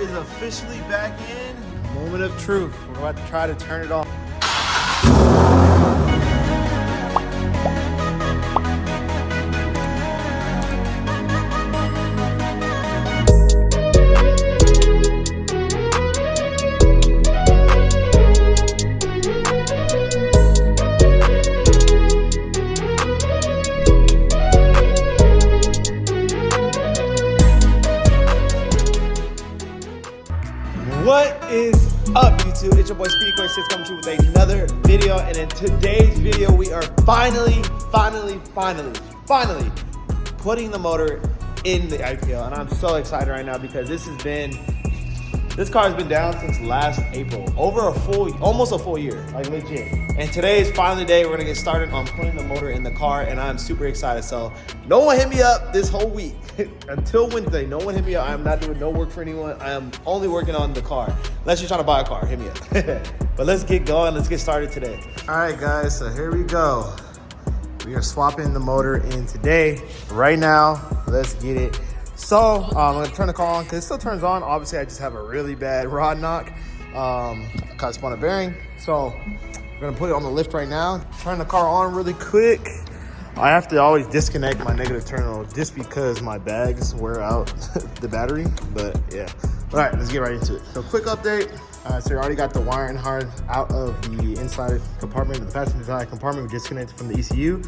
is officially back in. Moment of truth. We're about to try to turn it off. What is up, YouTube? It's your boy Speedy46 coming to you with another video, and in today's video we are finally putting the motor in the IPL, and I'm so excited right now because this car has been down since last April, almost a full year, like legit. And today is finally the day we're gonna get started on putting the motor in the car, and I'm super excited. So no one hit me up this whole week until Wednesday. No one hit me up. I am not doing no work for anyone. I am only working on the car. Unless you're trying to buy a car, hit me up. But let's get going. Let's get started today. All right, guys. So here we go. We are swapping the motor in today, right now. Let's get it. So I'm gonna turn the car on because it still turns on. Obviously, I just have a really bad rod knock. Cause spun a bearing. So we're gonna put it on the lift right now. Turn the car on really quick. I have to always disconnect my negative terminal just because my bags wear out the battery. But yeah. All right, let's get right into it. So quick update. So we already got the wiring harness out of the inside compartment, the passenger side compartment. We disconnected from the ECU.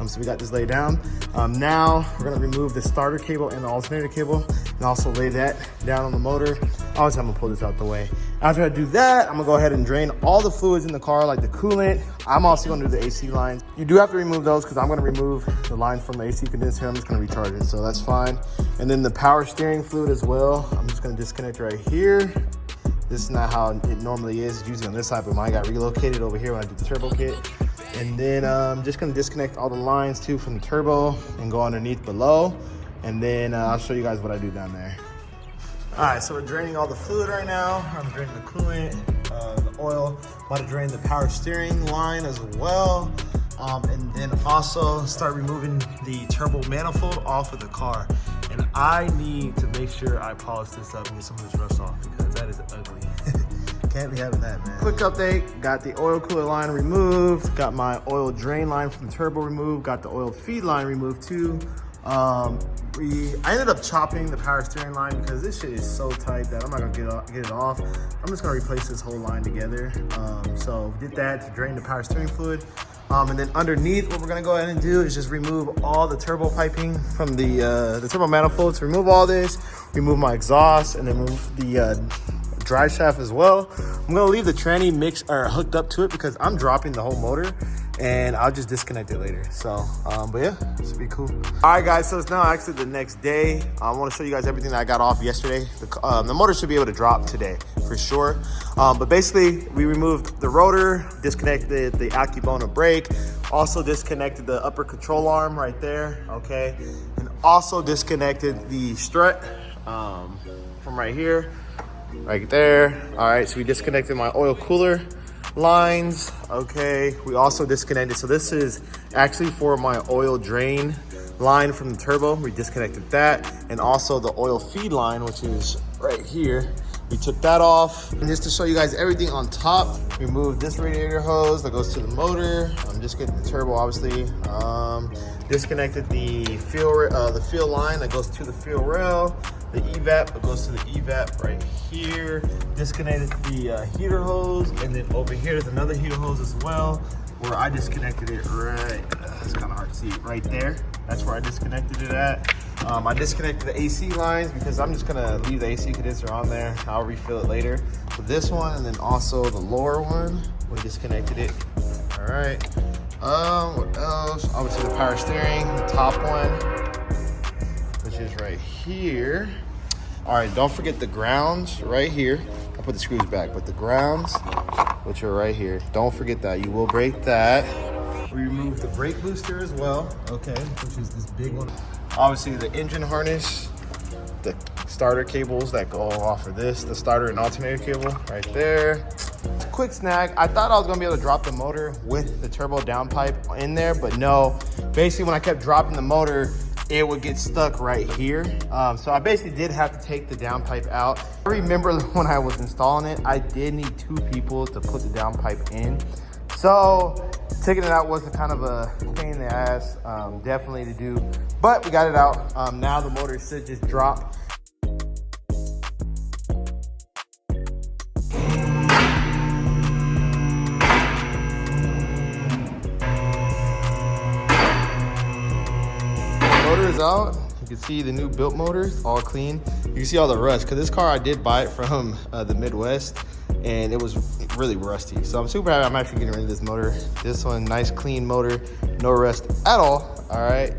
So we got this laid down. Now we're gonna remove the starter cable and the alternator cable and also lay that down on the motor. Obviously, I'm gonna pull this out the way. After I do that, I'm gonna go ahead and drain all the fluids in the car, like the coolant. I'm also gonna do the AC lines. You do have to remove those because I'm gonna remove the line from the AC condenser. I'm just gonna recharge it, so that's fine. And then the power steering fluid as well. I'm just gonna disconnect right here. This is not how it normally is. It's usually on this side, but mine got relocated over here when I did the turbo kit. And then I'm just gonna disconnect all the lines too from the turbo and go underneath below. And then I'll show you guys what I do down there. All right, so we're draining all the fluid right now. I'm draining the coolant, the oil. I'm about to drain the power steering line as well. And then also start removing the turbo manifold off of the car. And I need to make sure I polish this up and get some of this rust off because that is ugly. Can't be having that, man. Quick update, got the oil cooler line removed, got my oil drain line from the turbo removed, got the oil feed line removed too. I ended up chopping the power steering line because this shit is so tight that I'm not gonna get it off. I'm just gonna replace this whole line together. So did that to drain the power steering fluid. And then underneath, what we're gonna go ahead and do is just remove all the turbo piping from the turbo manifold. To remove all this, remove my exhaust, and then remove the drive shaft as well. I'm gonna leave the tranny hooked up to it because I'm dropping the whole motor, and I'll just disconnect it later. So, but yeah, it should be cool. All right, guys, so it's now actually the next day. I want to show you guys everything that I got off yesterday. The motor should be able to drop today for sure. But basically, we removed the rotor, disconnected the AccuBona brake, also disconnected the upper control arm right there, okay? And also disconnected the strut from right here, right there. All right, so we disconnected my oil cooler lines, okay? We also disconnected, so this is actually for my oil drain line from the turbo. We disconnected that, and also the oil feed line, which is right here. We took that off. And just to show you guys everything on top, we removed this radiator hose that goes to the motor. I'm just getting the turbo, obviously. Disconnected the fuel line that goes to the fuel rail. The evap that goes to the evap right here. Disconnected the heater hose, and then over here there's another heater hose as well, where I disconnected it right. It's kind of hard to see right there. That's where I disconnected it at. I disconnected the AC lines because I'm just gonna leave the AC condenser on there. I'll refill it later. So this one, and then also the lower one, we disconnected it. All right. What else? Obviously the power steering, the top one, which is right here. All right, don't forget the grounds right here. I'll put the screws back, but the grounds, which are right here, don't forget that. You will break that. We removed the brake booster as well, okay, which is this big one. Obviously the engine harness, the starter cables that go off of this, the starter and alternator cable right there. Quick snag, I thought I was gonna be able to drop the motor with the turbo downpipe in there, but no. Basically when I kept dropping the motor, it would get stuck right here. So I basically did have to take the downpipe out. I remember when I was installing it, I did need 2 people to put the downpipe in. So taking it out was a kind of a pain in the ass, definitely to do, but we got it out. Now the motor should just drop. Motor is out. You can see the new built motor, all clean. You can see all the rust, because this car, I did buy it from the Midwest, and it was really rusty. So I'm super happy I'm actually getting rid of this motor. This one, nice clean motor, no rust at all. All right,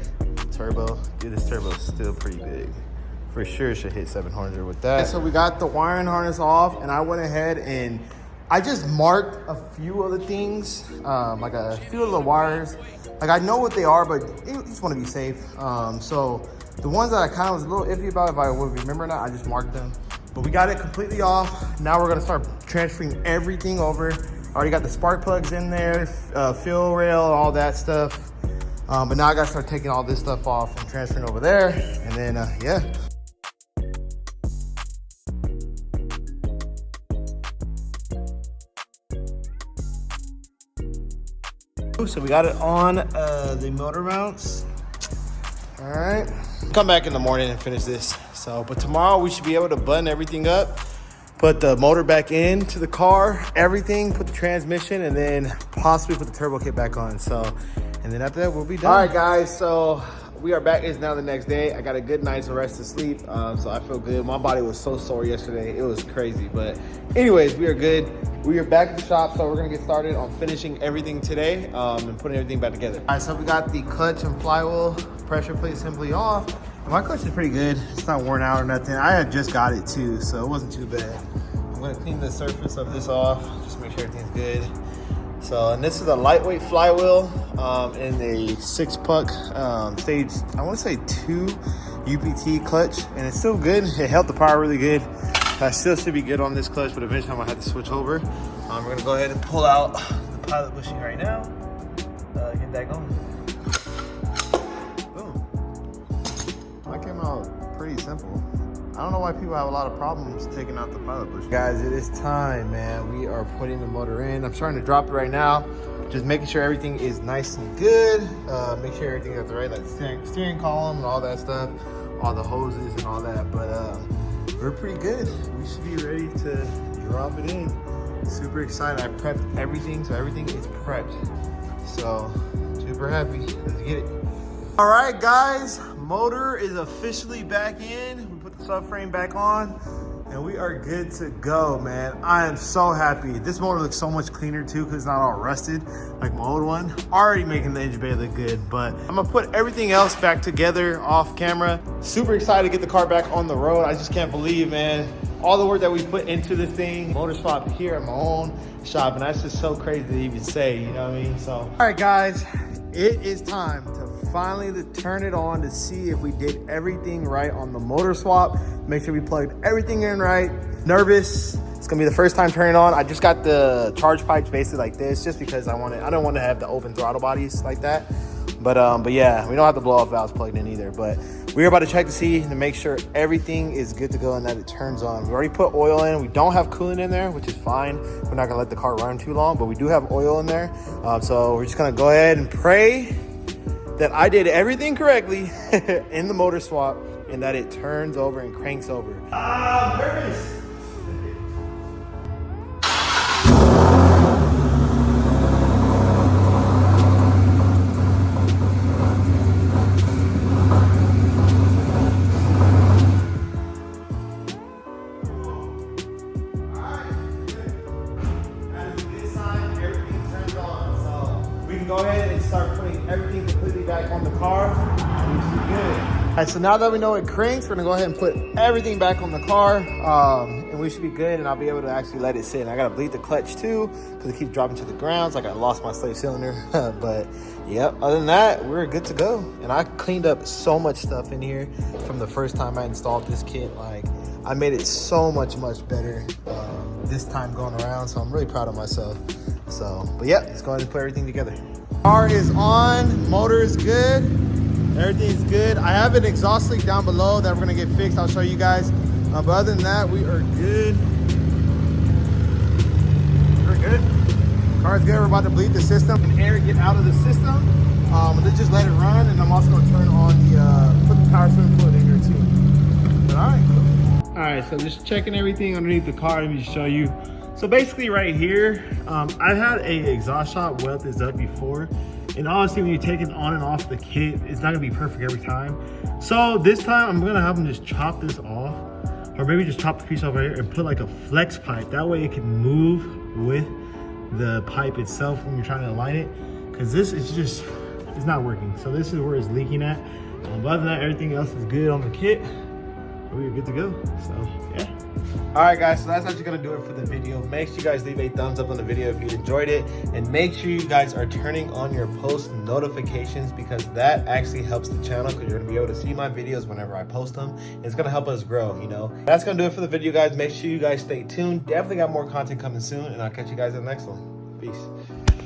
turbo. Dude, this turbo is still pretty big. For sure should hit 700 with that. So we got the wiring harness off, and I went ahead and I just marked a few of the things, like a few of the wires. Like I know what they are, but you just want to be safe. So the ones that I kind of was a little iffy about, if I would remember or not, I just marked them. But we got it completely off. Now we're gonna start transferring everything over. Already got the spark plugs in there, fuel rail, all that stuff. But now I gotta start taking all this stuff off and transferring over there. And then, yeah. So we got it on the motor mounts. All right, come back in the morning and finish this. So, but tomorrow we should be able to button everything up, put the motor back into the car, everything, put the transmission, and then possibly put the turbo kit back on. So, and then after that, we'll be done. All right, guys, so we are back. It's now the next day. I got a good night's rest to sleep, so I feel good. My body was so sore yesterday. It was crazy, but anyways, we are good. We are back at the shop, so we're gonna get started on finishing everything today and putting everything back together. All right, so we got the clutch and flywheel pressure plate assembly off. My clutch is pretty good. It's not worn out or nothing. I had just got it too, so it wasn't too bad. I'm gonna clean the surface of this off, just make sure everything's good. So, and this is a lightweight flywheel in a 6-puck stage, I wanna say 2 UPT clutch, and it's still good. It held the power really good. I still should be good on this clutch, but eventually I'm gonna have to switch over. We're gonna go ahead and pull out the pilot bushing right now. Get that going. Boom. That came out pretty simple. I don't know why people have a lot of problems taking out the pilot bushing. Guys, it is time, man. We are putting the motor in. I'm starting to drop it right now. Just making sure everything is nice and good. Make sure everything's at the right, like steering column and all that stuff, all the hoses and all that. But we're pretty good. We should be ready to drop it in. Super excited. I prepped everything, so everything is prepped. So super happy. Let's get it. All right, guys, motor is officially back in. We put the subframe back on, and we are good to go, man. I am so happy. This motor looks so much cleaner too, because it's not all rusted like my old one. Already making the engine bay look good, but I'm gonna put everything else back together off camera. Super excited to get the car back on the road. I just can't believe, man, all the work that we put into this thing. Motor swap here at my own shop, and that's just so crazy to even say, you know what I mean? So, all right, guys, it is time to finally turn it on to see if we did everything right on the motor swap. Make sure we plugged everything in right. Nervous. It's gonna be the first time turning on. I just got the charge pipes basically like this, just because I don't want to have the open throttle bodies like that. But yeah, we don't have the blow off valves plugged in either. But we're about to check to see to make sure everything is good to go and that it turns on. We already put oil in. We don't have coolant in there, which is fine. We're not gonna let the car run too long, but we do have oil in there. So we're just gonna go ahead and pray that I did everything correctly in the motor swap and that it turns over and cranks over. I'm nervous. Go ahead and start putting everything completely back on the car. We should be good. All right, so now that we know it cranks, we're gonna go ahead and put everything back on the car, and we should be good, and I'll be able to actually let it sit. And I gotta bleed the clutch too, because it keeps dropping to the ground. It's like I lost my slave cylinder. But yep, other than that, we're good to go. And I cleaned up so much stuff in here from the first time I installed this kit. Like, I made it so much better this time going around, so I'm really proud of myself. So, but yeah, let's go ahead and put everything together. Car is on, motor is good. Everything's good. I have an exhaust leak down below that we're gonna get fixed. I'll show you guys. But other than that, we are good. We're good. Car's good. We're about to bleed the system and air get out of the system. Let's just let it run, and I'm also gonna turn on the put the power swimming fluid in here too. But all right. All right. So just checking everything underneath the car. Let me show you. So basically, right here, I've had a exhaust shop weld this up before, and honestly, when you take it on and off the kit, it's not gonna be perfect every time. So this time, I'm gonna have them just chop this off, or maybe just chop the piece off right here and put like a flex pipe. That way, it can move with the pipe itself when you're trying to align it, because this is just, it's not working. So this is where it's leaking at. But other than that, everything else is good on the kit. We're good to go. So yeah. All right, guys. So that's actually gonna do it for the video. Make sure you guys leave a thumbs up on the video if you enjoyed it, and make sure you guys are turning on your post notifications, because that actually helps the channel, because you're gonna be able to see my videos whenever I post them. It's gonna help us grow, you know. That's gonna do it for the video, guys. Make sure you guys stay tuned. Definitely got more content coming soon, and I'll catch you guys in the next one. Peace.